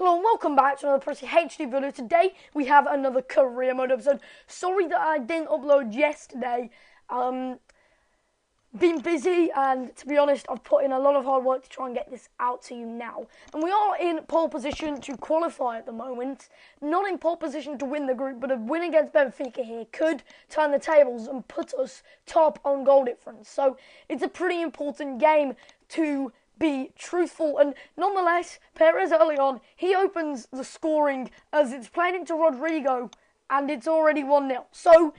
Hello and welcome back to another Pressy HD video. Today we have another career mode episode. Sorry that I didn't upload yesterday. Been busy, and to be honest, I've put in a lot of hard work to try and get this out to you now. And we are in pole position to qualify at the moment. Not in pole position to win the group, but a win against Benfica here could turn the tables and put us top on goal difference. So it's a pretty important game to be truthful, and nonetheless, Perez early on, he opens the scoring as it's played into Rodrigo, and it's already 1-0. So,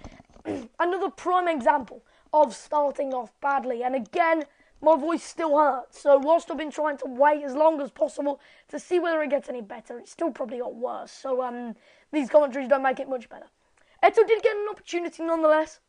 another prime example of starting off badly, and again, my voice still hurts, so whilst I've been trying to wait as long as possible to see whether it gets any better, it still probably got worse, so these commentaries don't make it much better. Eto did get an opportunity nonetheless.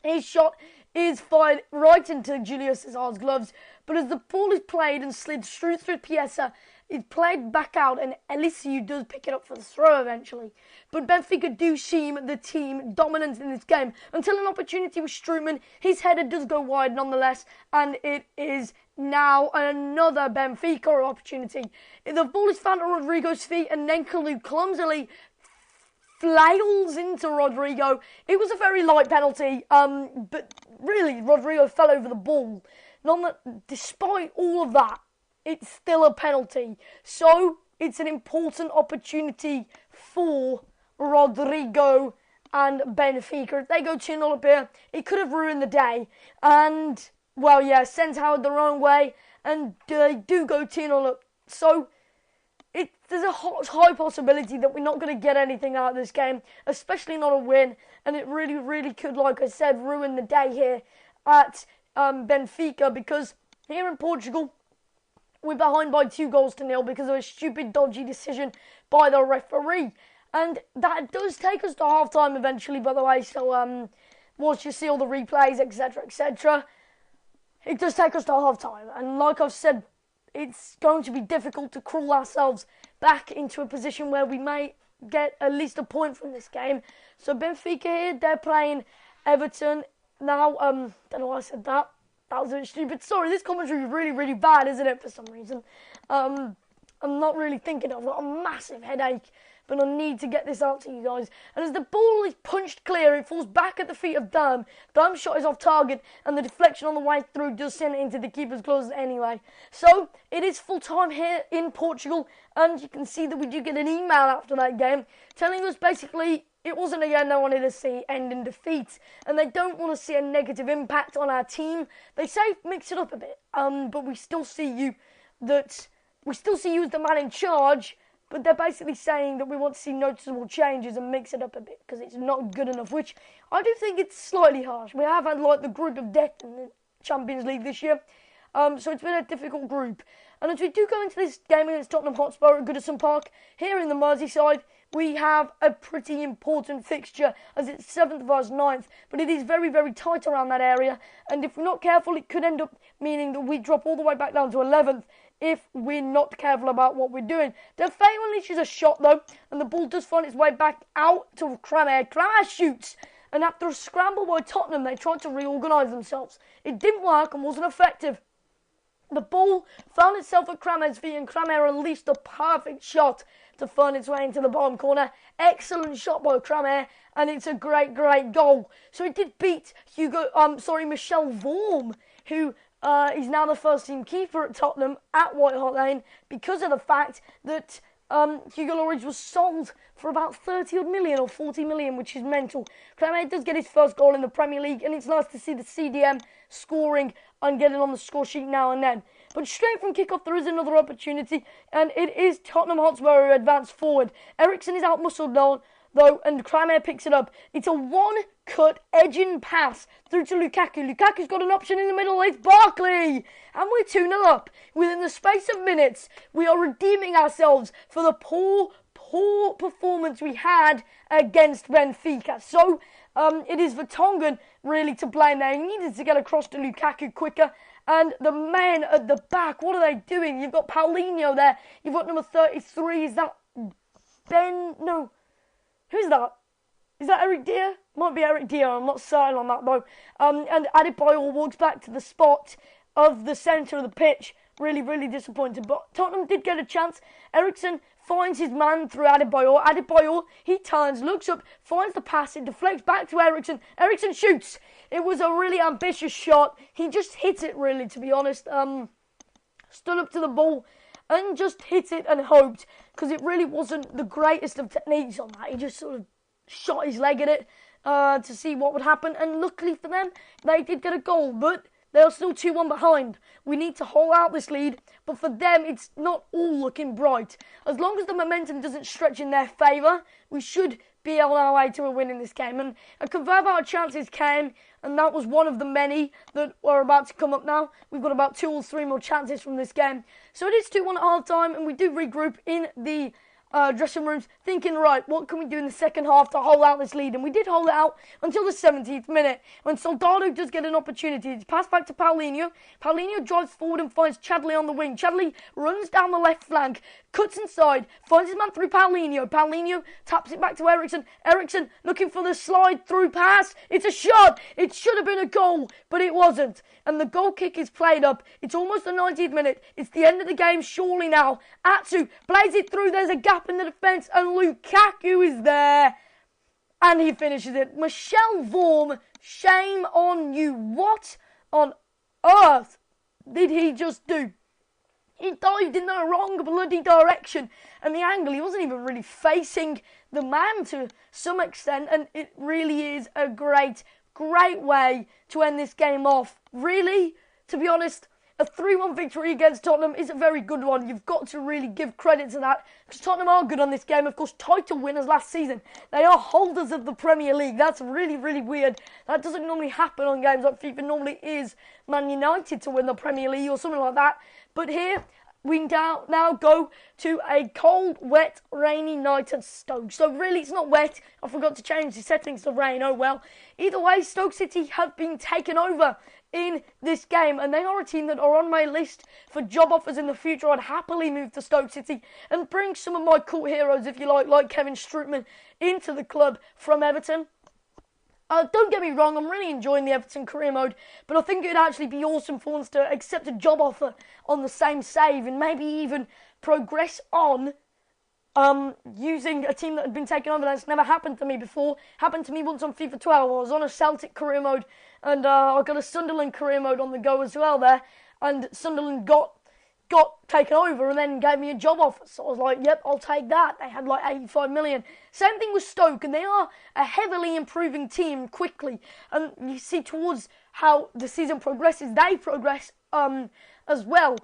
His shot is fired right into Julius Caesar's gloves, but as the ball is played and slid straight through Piesa, it's played back out, and Elisiu does pick it up for the throw eventually. But Benfica do seem the team dominant in this game until an opportunity with Strootman. His header does go wide nonetheless, and it is now another Benfica opportunity. The ball is found at Rodrigo's feet, and Nenkalu clumsily flails into Rodrigo. It was a very light penalty, but really Rodrigo fell over the ball. Despite all of that, it's still a penalty. So it's an important opportunity for Rodrigo and Benfica. If they go 2-0 up here, it could have ruined the day. And, well, yeah, sent Howard the wrong way, and they do go 2-0 up. So there's a high possibility that we're not going to get anything out of this game, especially not a win, and it really, really could, like I said, ruin the day here at Benfica, because here in Portugal, we're behind by 2-0 because of a stupid, dodgy decision by the referee. And that does take us to half-time eventually, by the way, so once you see all the replays, etc., etc., it does take us to half-time, and like I've said, it's going to be difficult to crawl ourselves back into a position where we may get at least a point from this game. So Benfica here, they're playing Everton. Now, don't know why I said that. That was a bit stupid. Sorry, this commentary is really, really bad, isn't it, for some reason? I'm not really thinking. I've got a massive headache, but I need to get this out to you guys. And as the ball is punched clear, it falls back at the feet of Durm. Durm's shot is off target, and the deflection on the way through does send it into the keeper's gloves anyway. So, it is full time here in Portugal, and you can see that we do get an email after that game telling us basically it wasn't a game they wanted to see end in defeat, and they don't want to see a negative impact on our team. They say mix it up a bit, but we still see you as the man in charge. But they're basically saying that we want to see noticeable changes and mix it up a bit because it's not good enough, which I do think it's slightly harsh. We have had like the group of death in the Champions League this year, so it's been a difficult group. And as we do go into this game against Tottenham Hotspur at Goodison Park, here in the Merseyside, we have a pretty important fixture as it's 7th versus 9th, but it is very, very tight around that area, and if we're not careful, it could end up meaning that we drop all the way back down to 11th if we're not careful about what we're doing. Defeo unleashes a shot though, and the ball does find its way back out to Kramer. Kramer shoots, and after a scramble by Tottenham, they tried to reorganise themselves. It didn't work and wasn't effective. The ball found itself at Kramer's feet, and Kramer unleashed a perfect shot to find its way into the bottom corner. Excellent shot by Kramer, and it's a great, great goal. So it did beat Michel Vorm, who is now the first team keeper at Tottenham at White Hart Lane because of the fact that Hugo Lloris was sold for about 30 odd million or 40 million, which is mental. Kramer does get his first goal in the Premier League, and it's nice to see the CDM scoring and getting on the score sheet now and then. But straight from kickoff, there is another opportunity, and it is Tottenham Hotspur who advance forward. Eriksen is out-muscled though, and Kramer picks it up. It's a one-cut edging pass through to Lukaku. Lukaku's got an option in the middle. It's Barkley, and we're 2-0 up. Within the space of minutes, we are redeeming ourselves for the poor performance we had against Benfica. So it is Vertonghen really to blame there. He needed to get across to Lukaku quicker. And the men at the back, what are they doing? You've got Paulinho there. You've got number 33. Is that Ben? No. Who's that? Is that Eric Dier? Might be Eric Dier. I'm not certain on that though. And Adebayor walks back to the spot of the centre of the pitch Really, really disappointed. But Tottenham did get a chance. Eriksen finds his man through Adebayor. Adebayor, he turns, looks up, finds the pass, it deflects back to Eriksen. Eriksen shoots. It was a really ambitious shot. He just hit it, really, to be honest. Stood up to the ball and just hit it and hoped, because it really wasn't the greatest of techniques on that. He just sort of shot his leg at it to see what would happen. And luckily for them, they did get a goal, but they are still 2-1 behind. We need to hold out this lead, but for them, it's not all looking bright. As long as the momentum doesn't stretch in their favour, we should be on our way to a win in this game. And a convert our chances came, and that was one of the many that are about to come up now. We've got about 2 or 3 more chances from this game. So it is 2-1 at half time, and we do regroup in the dressing rooms, thinking, right, what can we do in the second half to hold out this lead? And we did hold it out until the 17th minute, when Soldado does get an opportunity. It's passed back to Paulinho. Paulinho drives forward and finds Chadley on the wing. Chadley runs down the left flank, cuts inside, finds his man through Paulinho. Paulinho taps it back to Eriksen. Eriksen looking for the slide through pass. It's a shot. It should have been a goal, but it wasn't. And the goal kick is played up. It's almost the 90th minute. It's the end of the game, surely now. Atsu plays it through. There's a gap in the defence, and Lukaku is there. And he finishes it. Michel Vorm, shame on you. What on earth did he just do? He dived in the wrong bloody direction. And the angle, he wasn't even really facing the man to some extent. And it really is a great way to end this game off. Really, to be honest, a 3-1 victory against Tottenham is a very good one. You've got to really give credit to that, because Tottenham are good on this game. Of course, title winners last season. They are holders of the Premier League. That's really, really weird. That doesn't normally happen on games like FIFA. Normally is Man United to win the Premier League or something like that. But here, we now go to a cold, wet, rainy night at Stoke. So really, it's not wet. I forgot to change the settings to rain. Oh well. Either way, Stoke City have been taken over in this game, and they are a team that are on my list for job offers in the future. I'd happily move to Stoke City and bring some of my cult heroes, if you like Kevin Strootman, into the club from Everton. Don't get me wrong, I'm really enjoying the Everton career mode, but I think it would actually be awesome for us to accept a job offer on the same save and maybe even progress on using a team that had been taken over. That's never happened to me before. Happened to me once on FIFA 12. I was on a Celtic career mode, and I got a Sunderland career mode on the go as well there, and Sunderland got taken over and then gave me a job offer. So I was like, yep, I'll take that. They had like 85 million. Same thing with Stoke, and they are a heavily improving team quickly. And you see towards how the season progresses, they progress as well.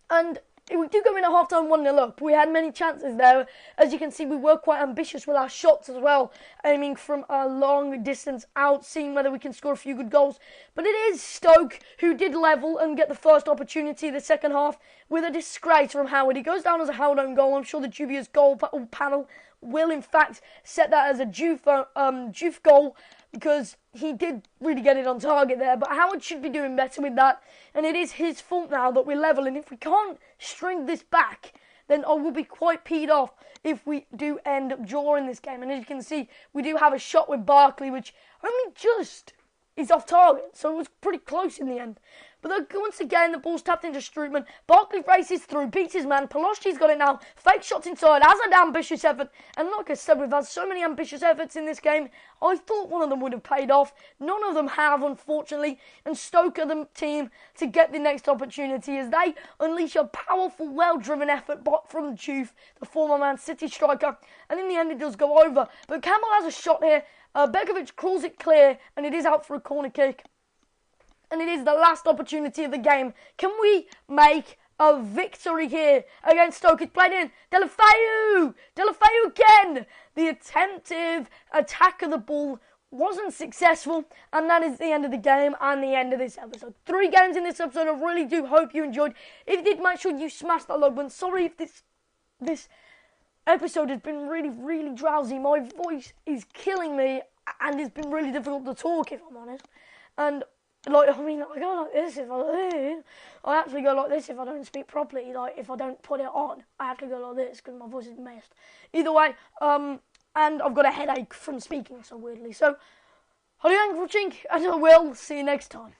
And we do go in at half-time 1-0 up. We had many chances there. As you can see, we were quite ambitious with our shots as well, aiming from a long distance out, seeing whether we can score a few good goals. But it is Stoke who did level and get the first opportunity of the second half with a disgrace from Howard. He goes down as a Howard own goal. I'm sure the dubious goal panel will, in fact, set that as a Juve goal, because he did really get it on target there. But Howard should be doing better with that. And it is his fault now that we're level. And if we can't string this back, then I will be quite peed off if we do end up drawing this game. And as you can see, we do have a shot with Barkley, which only just is off target. So it was pretty close in the end. But once again, the ball's tapped into Strootman. Barkley races through, beats his man. Paloschi's got it now. Fake shots inside. Has an ambitious effort. And like I said, we've had so many ambitious efforts in this game. I thought one of them would have paid off. None of them have, unfortunately. And Stoke are the team to get the next opportunity as they unleash a powerful, well-driven effort from Juve, the former Man City striker. And in the end, it does go over. But Campbell has a shot here. Begovic crawls it clear, and it is out for a corner kick. And it is the last opportunity of the game. Can we make a victory here against Stoke? It's played in. Deulofeu again. The attempted attack of the ball wasn't successful. And that is the end of the game and the end of this episode. 3 games in this episode. I really do hope you enjoyed. If you did, make sure you smash that like button. Sorry if this episode has been really, really drowsy. My voice is killing me, and it's been really difficult to talk, if I'm honest. And I go like this I actually go like this if I don't speak properly. Like, if I don't put it on, I have to go like this because my voice is messed. Either way, and I've got a headache from speaking so weirdly. So, thank you for watching, and I will see you next time.